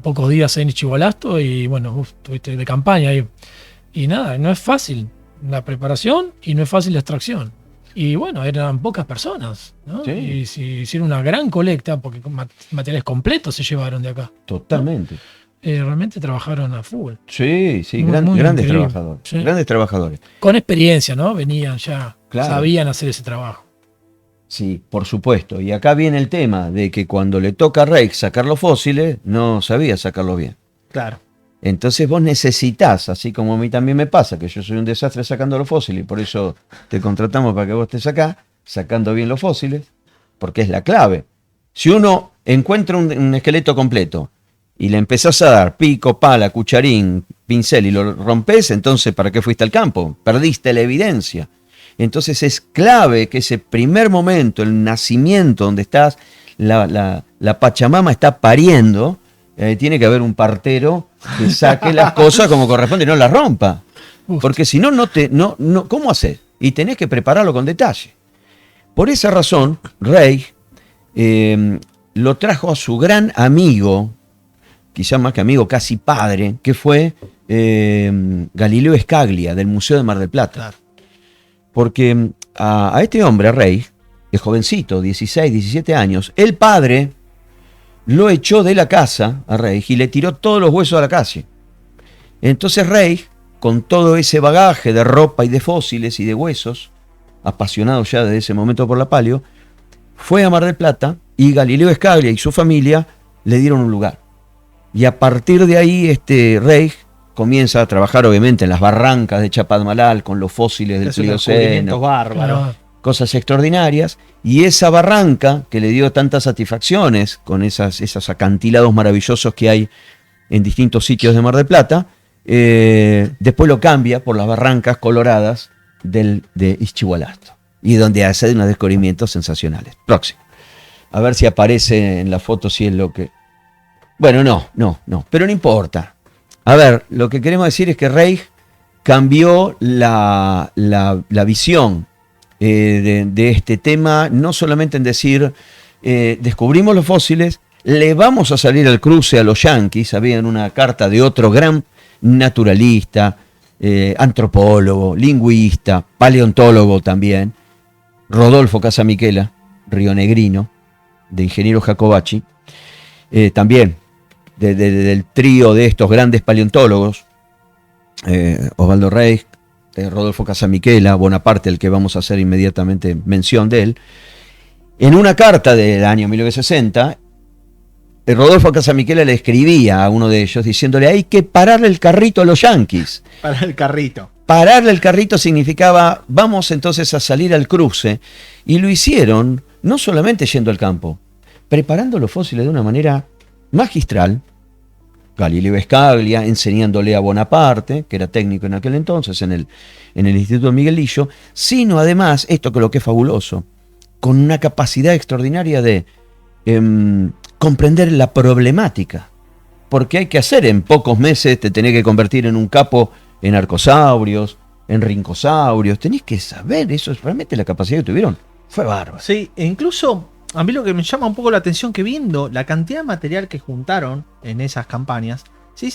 [SPEAKER 2] pocos días en Ischigualasto y bueno, estuviste de campaña y nada, no es fácil la preparación y no es fácil la extracción. Y bueno, eran pocas personas, ¿no?
[SPEAKER 1] Sí.
[SPEAKER 2] Y si hicieron una gran colecta, porque materiales completos se llevaron de acá.
[SPEAKER 1] Totalmente.
[SPEAKER 2] Realmente trabajaron a full.
[SPEAKER 1] Sí, sí,
[SPEAKER 2] Muy
[SPEAKER 1] grandes
[SPEAKER 2] increíble.
[SPEAKER 1] trabajadores.
[SPEAKER 2] Sí.
[SPEAKER 1] Grandes trabajadores.
[SPEAKER 2] Con experiencia, ¿no? Venían ya,
[SPEAKER 1] Claro.
[SPEAKER 2] sabían hacer ese trabajo.
[SPEAKER 1] Sí, por supuesto. Y acá viene el tema de que cuando le toca a Reich sacar los fósiles, no sabía sacarlos bien.
[SPEAKER 3] Claro.
[SPEAKER 1] Entonces vos necesitas, así como a mí también me pasa, que yo soy un desastre sacando los fósiles, y por eso te contratamos para que vos estés acá, sacando bien los fósiles, porque es la clave. Si uno encuentra un esqueleto completo y le empezás a dar pico, pala, cucharín, pincel y lo rompes, entonces ¿para qué fuiste al campo? Perdiste la evidencia. Entonces es clave que ese primer momento, el nacimiento donde estás, la Pachamama está pariendo, tiene que haber un partero que saque las cosas como corresponde y no las rompa. Porque si no, ¿cómo haces? Y tenés que prepararlo con detalle. Por esa razón, Reich lo trajo a su gran amigo, quizás más que amigo, casi padre, que fue Galileo Scaglia, del Museo de Mar del Plata.
[SPEAKER 3] Claro.
[SPEAKER 1] Porque a este hombre, a Reich, es jovencito, 16, 17 años, el padre lo echó de la casa a Reich y le tiró todos los huesos a la calle. Entonces Reich, con todo ese bagaje de ropa y de fósiles y de huesos, apasionado ya desde ese momento por la paleo, fue a Mar del Plata y Galileo Scaglia y su familia le dieron un lugar. Y a partir de ahí Reich comienza a trabajar obviamente en las barrancas de Chapadmalal con los fósiles del
[SPEAKER 3] Es unos descubrimientos
[SPEAKER 1] Plioceno,
[SPEAKER 3] bárbaros.
[SPEAKER 1] cosas extraordinarias, y esa barranca que le dio tantas satisfacciones con esos acantilados maravillosos que hay en distintos sitios de Mar del Plata, después lo cambia por las barrancas coloradas de Ischigualasto, y donde hace unos descubrimientos sensacionales. Próximo. A ver si aparece en la foto si es lo que... Bueno, no, pero no importa. A ver, lo que queremos decir es que Reich cambió la visión de este tema, no solamente en decir, descubrimos los fósiles, le vamos a salir al cruce a los yanquis. Había en una carta de otro gran naturalista, antropólogo, lingüista, paleontólogo también, Rodolfo Casamichela, rionegrino, de ingeniero Jacobacci, también del trío de estos grandes paleontólogos, Osvaldo Reich, Rodolfo Casamichela, Bonaparte, el que vamos a hacer inmediatamente mención de él. En una carta del año 1960, Rodolfo Casamichela le escribía a uno de ellos diciéndole: hay que pararle el carrito a los yanquis.
[SPEAKER 3] Para el carrito.
[SPEAKER 1] Pararle el carrito significaba, vamos entonces a salir al cruce, y lo hicieron no solamente yendo al campo, preparando los fósiles de una manera magistral, Galileo Escaglia, enseñándole a Bonaparte, que era técnico en aquel entonces en el Instituto Miguel Lillo, sino además, esto que lo que es fabuloso, con una capacidad extraordinaria de comprender la problemática. Porque hay que hacer en pocos meses, te tenés que convertir en un capo en arcosaurios, en rincosaurios, tenés que saber, eso es realmente la capacidad que tuvieron. Fue bárbaro.
[SPEAKER 3] Sí, e incluso a mí lo que me llama un poco la atención que viendo la cantidad de material que juntaron en esas campañas, ¿sí?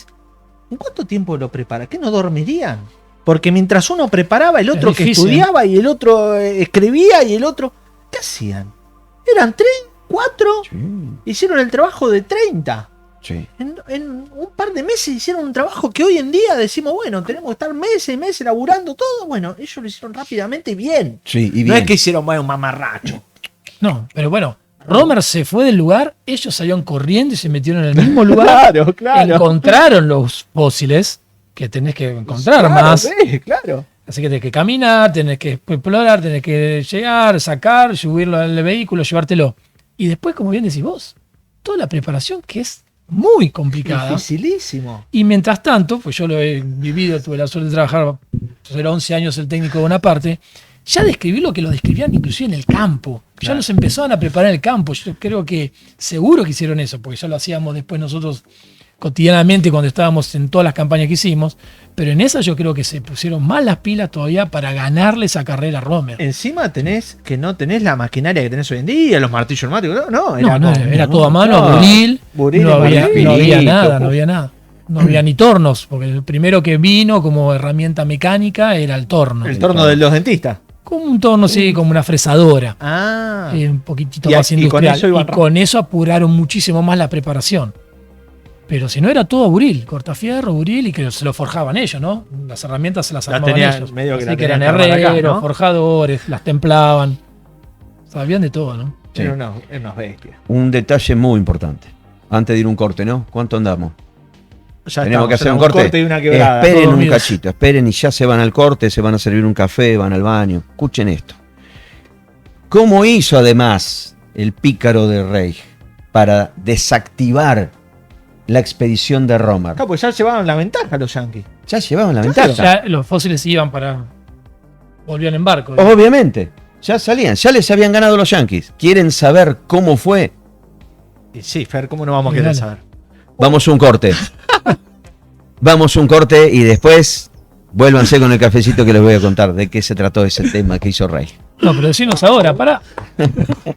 [SPEAKER 3] ¿En cuánto tiempo lo prepara? ¿Qué no dormirían? Porque mientras uno preparaba, el otro que
[SPEAKER 2] difícil.
[SPEAKER 3] estudiaba y el otro escribía y el otro... ¿Qué hacían? Eran 3, 4,
[SPEAKER 1] Sí,
[SPEAKER 3] hicieron el trabajo de 30.
[SPEAKER 1] sí.
[SPEAKER 3] En un par de meses hicieron un trabajo que hoy en día decimos, bueno, tenemos que estar meses y meses laburando todo. Bueno, ellos lo hicieron rápidamente y bien.
[SPEAKER 1] Sí, y
[SPEAKER 3] No
[SPEAKER 1] bien.
[SPEAKER 3] es que hicieron bueno, un mamarracho.
[SPEAKER 2] No, pero bueno, Romer se fue del lugar, ellos salieron corriendo y se metieron en el mismo lugar. Encontraron los fósiles que tenés que encontrar más.
[SPEAKER 3] Sí, claro.
[SPEAKER 2] Así que tenés que caminar, tenés que explorar, tenés que llegar, sacar, subirlo al vehículo, llevártelo. Y después, como bien decís vos, toda la preparación que es muy complicada.
[SPEAKER 3] Dificilísimo.
[SPEAKER 2] Y mientras tanto, pues yo lo he vivido, tuve la suerte de trabajar, era 11 años el técnico de Bonaparte, ya describí lo que lo describían inclusive en el campo. Ya
[SPEAKER 3] Claro.
[SPEAKER 2] nos empezaban a preparar en el campo. Yo creo que seguro que hicieron eso, porque ya lo hacíamos después nosotros cotidianamente cuando estábamos en todas las campañas que hicimos. Pero en esa yo creo que se pusieron más las pilas todavía para ganarle esa carrera a Romer.
[SPEAKER 3] Encima tenés que no tenés la maquinaria que tenés hoy en día, los martillos neumáticos. No,
[SPEAKER 2] Era todo a mano,
[SPEAKER 3] no,
[SPEAKER 2] buril, no había nada, no había nada. No había ni tornos, porque el primero que vino como herramienta mecánica era el torno.
[SPEAKER 3] El torno de los dentistas.
[SPEAKER 2] Como un torno, sí, como una fresadora.
[SPEAKER 3] Ah.
[SPEAKER 2] Un poquitito
[SPEAKER 3] Y
[SPEAKER 2] más
[SPEAKER 3] y con
[SPEAKER 2] industrial.
[SPEAKER 3] eso iban
[SPEAKER 2] Y con eso apuraron muchísimo más la preparación. Pero si no era todo buril, cortafierro, buril, y que se lo forjaban ellos, ¿no? Las herramientas se las
[SPEAKER 3] La
[SPEAKER 2] armaban
[SPEAKER 3] tenían
[SPEAKER 2] ellos.
[SPEAKER 3] medio que
[SPEAKER 2] Así
[SPEAKER 3] la
[SPEAKER 2] que eran
[SPEAKER 3] tenían que armar acá,
[SPEAKER 2] herreros,
[SPEAKER 3] ¿no?
[SPEAKER 2] forjadores, las templaban. Sabían de todo, ¿no?
[SPEAKER 1] Sí.
[SPEAKER 3] Eran unas bestias.
[SPEAKER 1] Un detalle muy importante. Antes de ir a un corte, ¿no? ¿Cuánto andamos?
[SPEAKER 3] Ya
[SPEAKER 1] Tenemos que hacer
[SPEAKER 3] era
[SPEAKER 1] un corte.
[SPEAKER 3] y una quebrada.
[SPEAKER 1] Esperen
[SPEAKER 2] Todos
[SPEAKER 1] un
[SPEAKER 2] unidos.
[SPEAKER 1] cachito, esperen y ya se van al corte, se van a servir un café, van al baño. Escuchen esto. ¿Cómo hizo además el pícaro de Reich para desactivar la expedición de Romer?
[SPEAKER 3] Claro, pues ya llevaban la ventaja los yankees.
[SPEAKER 1] Ya llevaban la ventaja.
[SPEAKER 2] Ya los fósiles iban para. Volvían en barco.
[SPEAKER 1] Obviamente, ya salían, ya les habían ganado los Yankees. ¿Quieren saber cómo fue?
[SPEAKER 3] Y sí, Fer, ¿cómo no vamos a
[SPEAKER 2] Y
[SPEAKER 3] querer
[SPEAKER 2] dale.
[SPEAKER 3] saber?
[SPEAKER 1] Vamos a un corte. Vamos a un corte y después vuélvanse con el cafecito que les voy a contar de qué se trató ese tema que hizo Rey.
[SPEAKER 2] No, pero decinos ahora, pará.